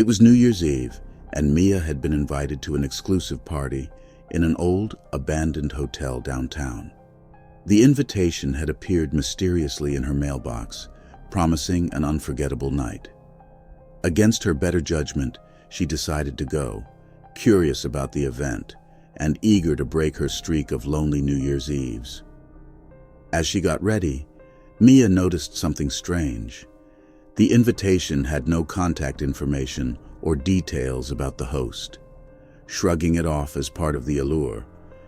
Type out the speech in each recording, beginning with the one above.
It was New Year's Eve, and Mia had been invited to an exclusive party in an old, abandoned hotel downtown. The invitation had appeared mysteriously in her mailbox, promising an unforgettable night. Against her better judgment, she decided to go, curious about the event and eager to break her streak of lonely New Year's Eves. As she got ready, Mia noticed something strange. The invitation had no contact information or details about the host. Shrugging it off as part of the allure,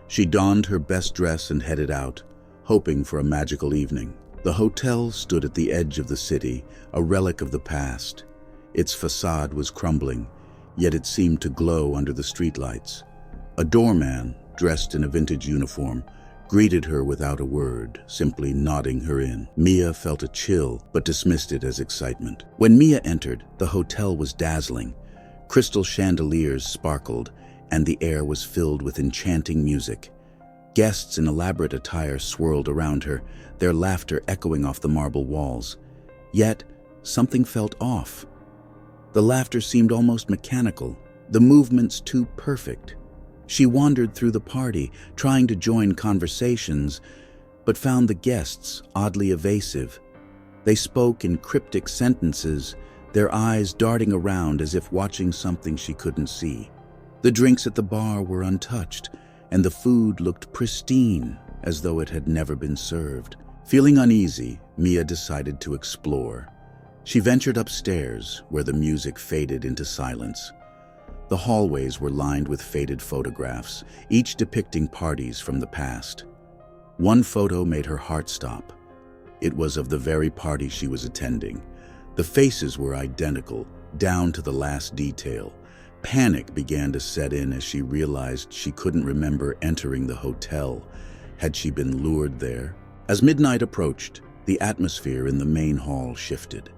she donned her best dress and headed out, hoping for a magical evening. The hotel stood at the edge of the city, a relic of the past. Its facade was crumbling, yet it seemed to glow under the streetlights. A doorman, dressed in a vintage uniform, greeted her without a word, simply nodding her in. Mia felt a chill, but dismissed it as excitement. When Mia entered, the hotel was dazzling. Crystal chandeliers sparkled, and the air was filled with enchanting music. Guests in elaborate attire swirled around her, their laughter echoing off the marble walls. Yet, something felt off. The laughter seemed almost mechanical, the movements too perfect. She wandered through the party, trying to join conversations, but found the guests oddly evasive. They spoke in cryptic sentences, their eyes darting around as if watching something she couldn't see. The drinks at the bar were untouched, and the food looked pristine, as though it had never been served. Feeling uneasy, Mia decided to explore. She ventured upstairs, where the music faded into silence. The hallways were lined with faded photographs, each depicting parties from the past. One photo made her heart stop. It was of the very party she was attending. The faces were identical, down to the last detail. Panic began to set in as she realized she couldn't remember entering the hotel. Had she been lured there? As midnight approached, the atmosphere in the main hall shifted.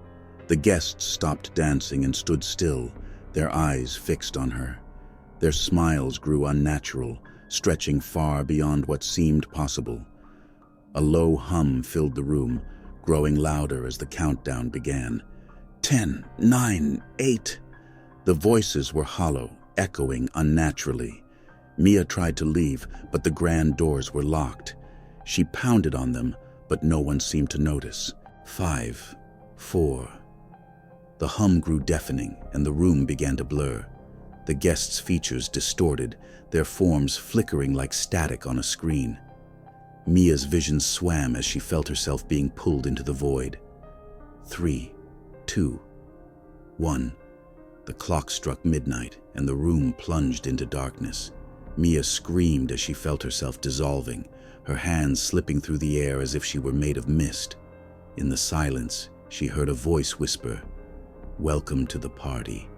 The guests stopped dancing and stood still, their eyes fixed on her. Their smiles grew unnatural, stretching far beyond what seemed possible. A low hum filled the room, growing louder as the countdown began. 10, 9, 8. The voices were hollow, echoing unnaturally. Mia tried to leave, but the grand doors were locked. She pounded on them, but no one seemed to notice. 5, 4. The hum grew deafening, and the room began to blur. The guests' features distorted, their forms flickering like static on a screen. Mia's vision swam as she felt herself being pulled into the void. 3, 2, 1. The clock struck midnight, and the room plunged into darkness. Mia screamed as she felt herself dissolving, her hands slipping through the air as if she were made of mist. In the silence, she heard a voice whisper, "Welcome to the party."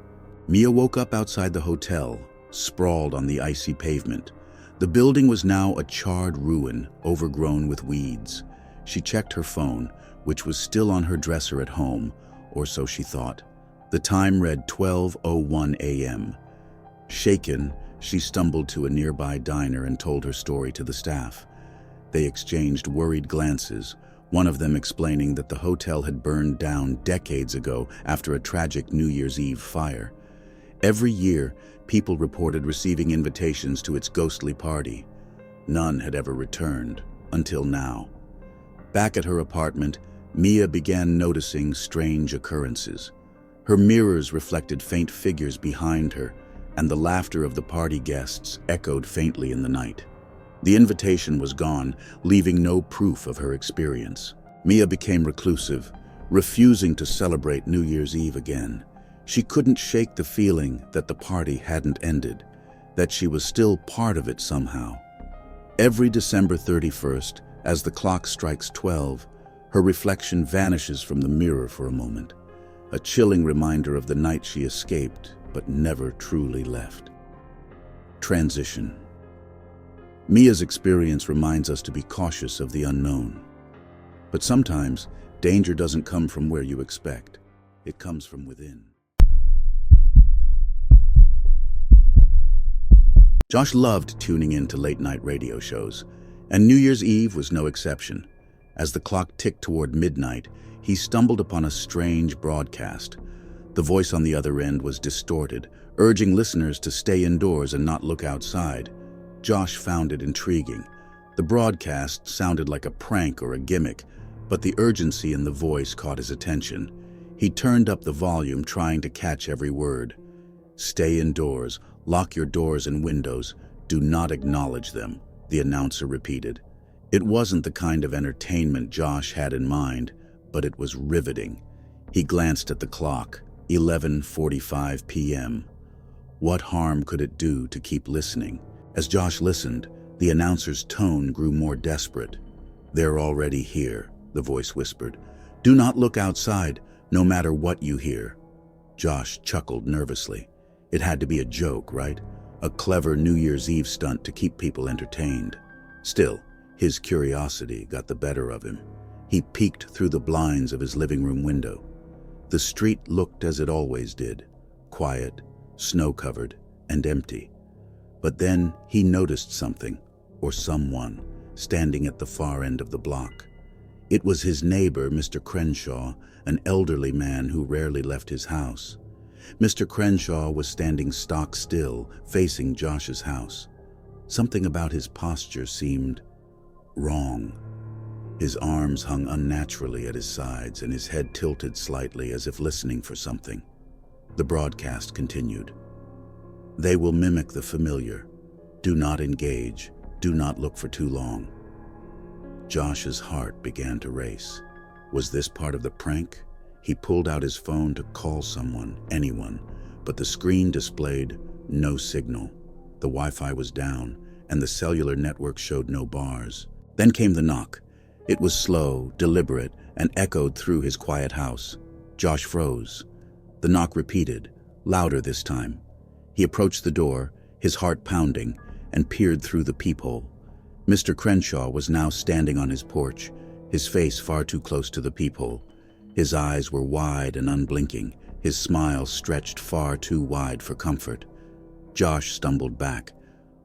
Mia woke up outside the hotel, sprawled on the icy pavement. The building was now a charred ruin, overgrown with weeds. She checked her phone, which was still on her dresser at home, or so she thought. The time read 12:01 a.m. Shaken, she stumbled to a nearby diner and told her story to the staff. They exchanged worried glances, one of them explaining that the hotel had burned down decades ago after a tragic New Year's Eve fire. Every year, people reported receiving invitations to its ghostly party. None had ever returned, until now. Back at her apartment, Mia began noticing strange occurrences. Her mirrors reflected faint figures behind her, and the laughter of the party guests echoed faintly in the night. The invitation was gone, leaving no proof of her experience. Mia became reclusive, refusing to celebrate New Year's Eve again. She couldn't shake the feeling that the party hadn't ended, that she was still part of it somehow. Every December 31st, as the clock strikes 12, her reflection vanishes from the mirror for a moment, a chilling reminder of the night she escaped but never truly left. Transition. Mia's experience reminds us to be cautious of the unknown. But sometimes, danger doesn't come from where you expect. It comes from within. Josh loved tuning in to late-night radio shows, and New Year's Eve was no exception. As the clock ticked toward midnight, he stumbled upon a strange broadcast. The voice on the other end was distorted, urging listeners to stay indoors and not look outside. Josh found it intriguing. The broadcast sounded like a prank or a gimmick, but the urgency in the voice caught his attention. He turned up the volume, trying to catch every word. "Stay indoors, lock your doors and windows, do not acknowledge them," the announcer repeated. It wasn't the kind of entertainment Josh had in mind, but it was riveting. He glanced at the clock, 11:45 p.m. What harm could it do to keep listening? As Josh listened, the announcer's tone grew more desperate. "They're already here," the voice whispered. "Do not look outside, no matter what you hear." Josh chuckled nervously. It had to be a joke, right? A clever New Year's Eve stunt to keep people entertained. Still, his curiosity got the better of him. He peeked through the blinds of his living room window. The street looked as it always did, quiet, snow-covered, and empty. But then he noticed something, or someone, standing at the far end of the block. It was his neighbor, Mr. Crenshaw, an elderly man who rarely left his house. Mr. Crenshaw was standing stock still, facing Josh's house. Something about his posture seemed wrong. His arms hung unnaturally at his sides and his head tilted slightly as if listening for something. The broadcast continued. "They will mimic the familiar. Do not engage. Do not look for too long." Josh's heart began to race. Was this part of the prank? He pulled out his phone to call someone, anyone, but the screen displayed no signal. The Wi-Fi was down, and the cellular network showed no bars. Then came the knock. It was slow, deliberate, and echoed through his quiet house. Josh froze. The knock repeated, louder this time. He approached the door, his heart pounding, and peered through the peephole. Mr. Crenshaw was now standing on his porch, his face far too close to the peephole. His eyes were wide and unblinking, his smile stretched far too wide for comfort. Josh stumbled back,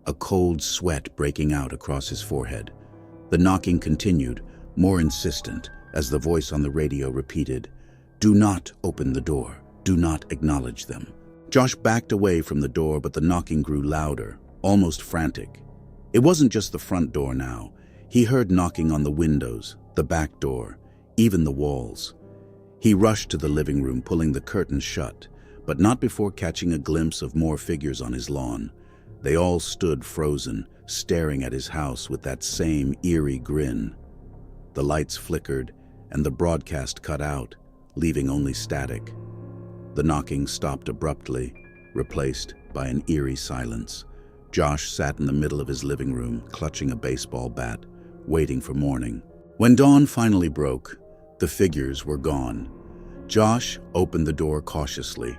a cold sweat breaking out across his forehead. The knocking continued, more insistent, as the voice on the radio repeated, "Do not open the door. Do not acknowledge them." Josh backed away from the door, but the knocking grew louder, almost frantic. It wasn't just the front door now. He heard knocking on the windows, the back door, even the walls. He rushed to the living room, pulling the curtains shut, but not before catching a glimpse of more figures on his lawn. They all stood frozen, staring at his house with that same eerie grin. The lights flickered, and the broadcast cut out, leaving only static. The knocking stopped abruptly, replaced by an eerie silence. Josh sat in the middle of his living room, clutching a baseball bat, waiting for morning. When dawn finally broke, the figures were gone. Josh opened the door cautiously.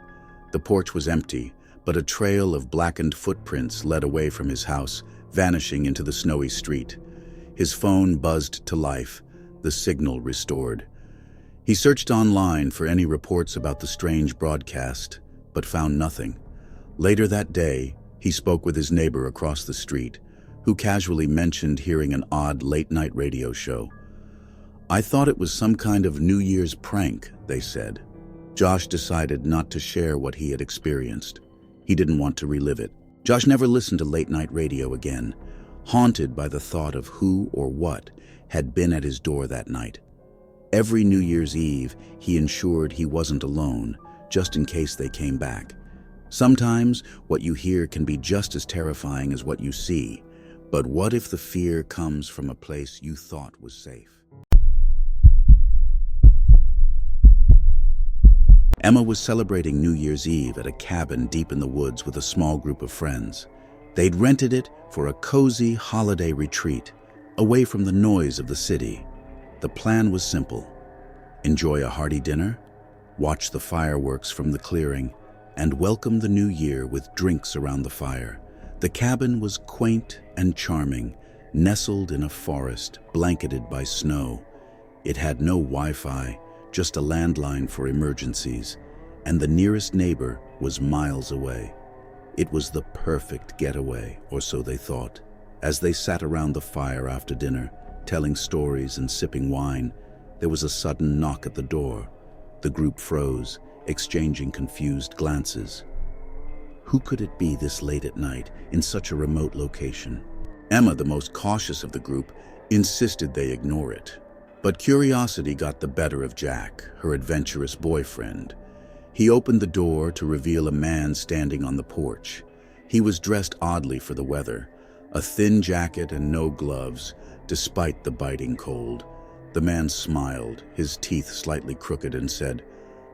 The porch was empty, but a trail of blackened footprints led away from his house, vanishing into the snowy street. His phone buzzed to life, the signal restored. He searched online for any reports about the strange broadcast, but found nothing. Later that day, he spoke with his neighbor across the street, who casually mentioned hearing an odd late-night radio show. "I thought it was some kind of New Year's prank," they said. Josh decided not to share what he had experienced. He didn't want to relive it. Josh never listened to late-night radio again, haunted by the thought of who or what had been at his door that night. Every New Year's Eve, he ensured he wasn't alone, just in case they came back. Sometimes, what you hear can be just as terrifying as what you see. But what if the fear comes from a place you thought was safe? Emma was celebrating New Year's Eve at a cabin deep in the woods with a small group of friends. They'd rented it for a cozy holiday retreat, away from the noise of the city. The plan was simple: enjoy a hearty dinner, watch the fireworks from the clearing, and welcome the new year with drinks around the fire. The cabin was quaint and charming, nestled in a forest, blanketed by snow. It had no Wi-Fi, just a landline for emergencies, and the nearest neighbor was miles away. It was the perfect getaway, or so they thought. As they sat around the fire after dinner, telling stories and sipping wine, there was a sudden knock at the door. The group froze, exchanging confused glances. Who could it be this late at night in such a remote location? Emma, the most cautious of the group, insisted they ignore it. But curiosity got the better of Jack, her adventurous boyfriend. He opened the door to reveal a man standing on the porch. He was dressed oddly for the weather, a thin jacket and no gloves, despite the biting cold. The man smiled, his teeth slightly crooked, and said,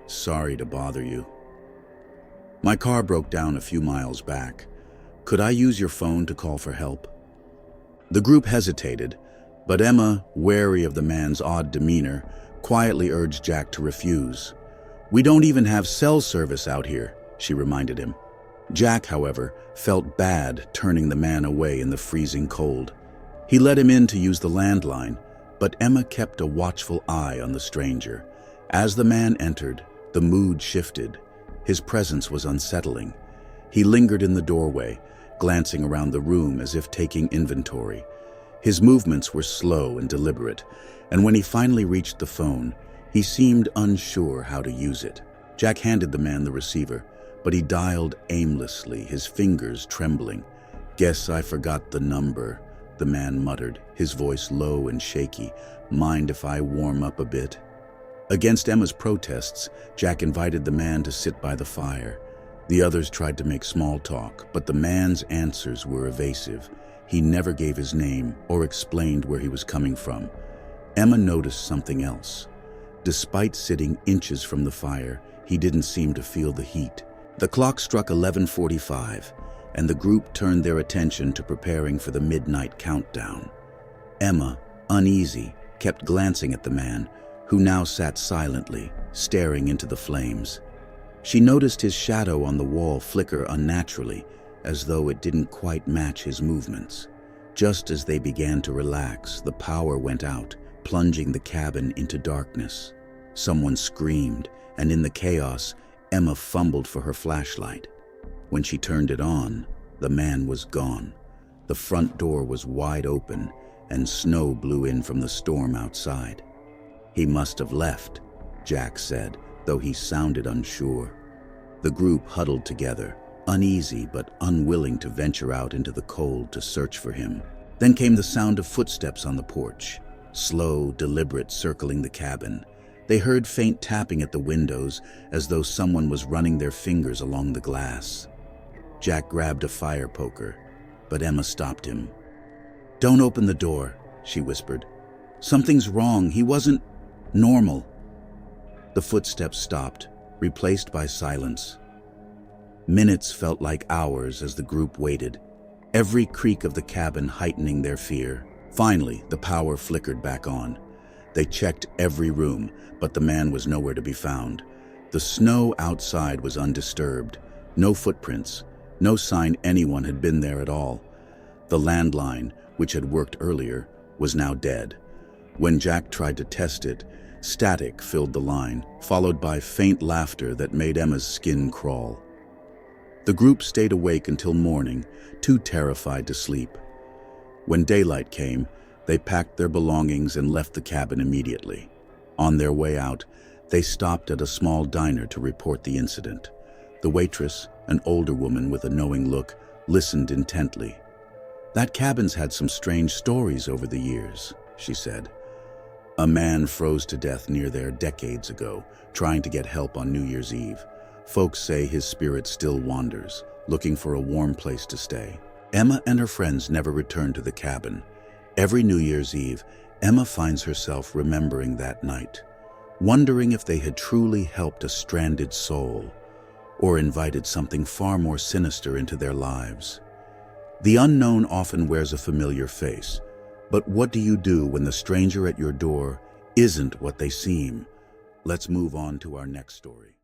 "Sorry to bother you. My car broke down a few miles back. Could I use your phone to call for help?" The group hesitated, but Emma, wary of the man's odd demeanor, quietly urged Jack to refuse. "We don't even have cell service out here," she reminded him. Jack, however, felt bad turning the man away in the freezing cold. He let him in to use the landline, but Emma kept a watchful eye on the stranger. As the man entered, the mood shifted. His presence was unsettling. He lingered in the doorway, glancing around the room as if taking inventory. His movements were slow and deliberate, and when he finally reached the phone, he seemed unsure how to use it. Jack handed the man the receiver, but he dialed aimlessly, his fingers trembling. "Guess I forgot the number," the man muttered, his voice low and shaky. "Mind if I warm up a bit?" Against Emma's protests, Jack invited the man to sit by the fire. The others tried to make small talk, but the man's answers were evasive. He never gave his name or explained where he was coming from. Emma noticed something else. Despite sitting inches from the fire, he didn't seem to feel the heat. The clock struck 11:45, and the group turned their attention to preparing for the midnight countdown. Emma, uneasy, kept glancing at the man, who now sat silently, staring into the flames. She noticed his shadow on the wall flicker unnaturally, as though it didn't quite match his movements. Just as they began to relax, the power went out, plunging the cabin into darkness. Someone screamed, and in the chaos, Emma fumbled for her flashlight. When she turned it on, the man was gone. The front door was wide open, and snow blew in from the storm outside. "He must have left," Jack said, though he sounded unsure. The group huddled together, uneasy but unwilling to venture out into the cold to search for him. Then came the sound of footsteps on the porch, slow, deliberate, circling the cabin. They heard faint tapping at the windows, as though someone was running their fingers along the glass. Jack grabbed a fire poker, but Emma stopped him. "Don't open the door," she whispered. "Something's wrong. He wasn't normal." The footsteps stopped, replaced by silence. Minutes felt like hours as the group waited, every creak of the cabin heightening their fear. Finally, the power flickered back on. They checked every room, but the man was nowhere to be found. The snow outside was undisturbed, no footprints, no sign anyone had been there at all. The landline, which had worked earlier, was now dead. When Jack tried to test it, static filled the line, followed by faint laughter that made Emma's skin crawl. The group stayed awake until morning, too terrified to sleep. When daylight came, they packed their belongings and left the cabin immediately. On their way out, they stopped at a small diner to report the incident. The waitress, an older woman with a knowing look, listened intently. "That cabin's had some strange stories over the years," she said. "A man froze to death near there decades ago, trying to get help on New Year's Eve. Folks say his spirit still wanders, looking for a warm place to stay." Emma and her friends never returned to the cabin. Every New Year's Eve, Emma finds herself remembering that night, wondering if they had truly helped a stranded soul, or invited something far more sinister into their lives. The unknown often wears a familiar face, but what do you do when the stranger at your door isn't what they seem? Let's move on to our next story.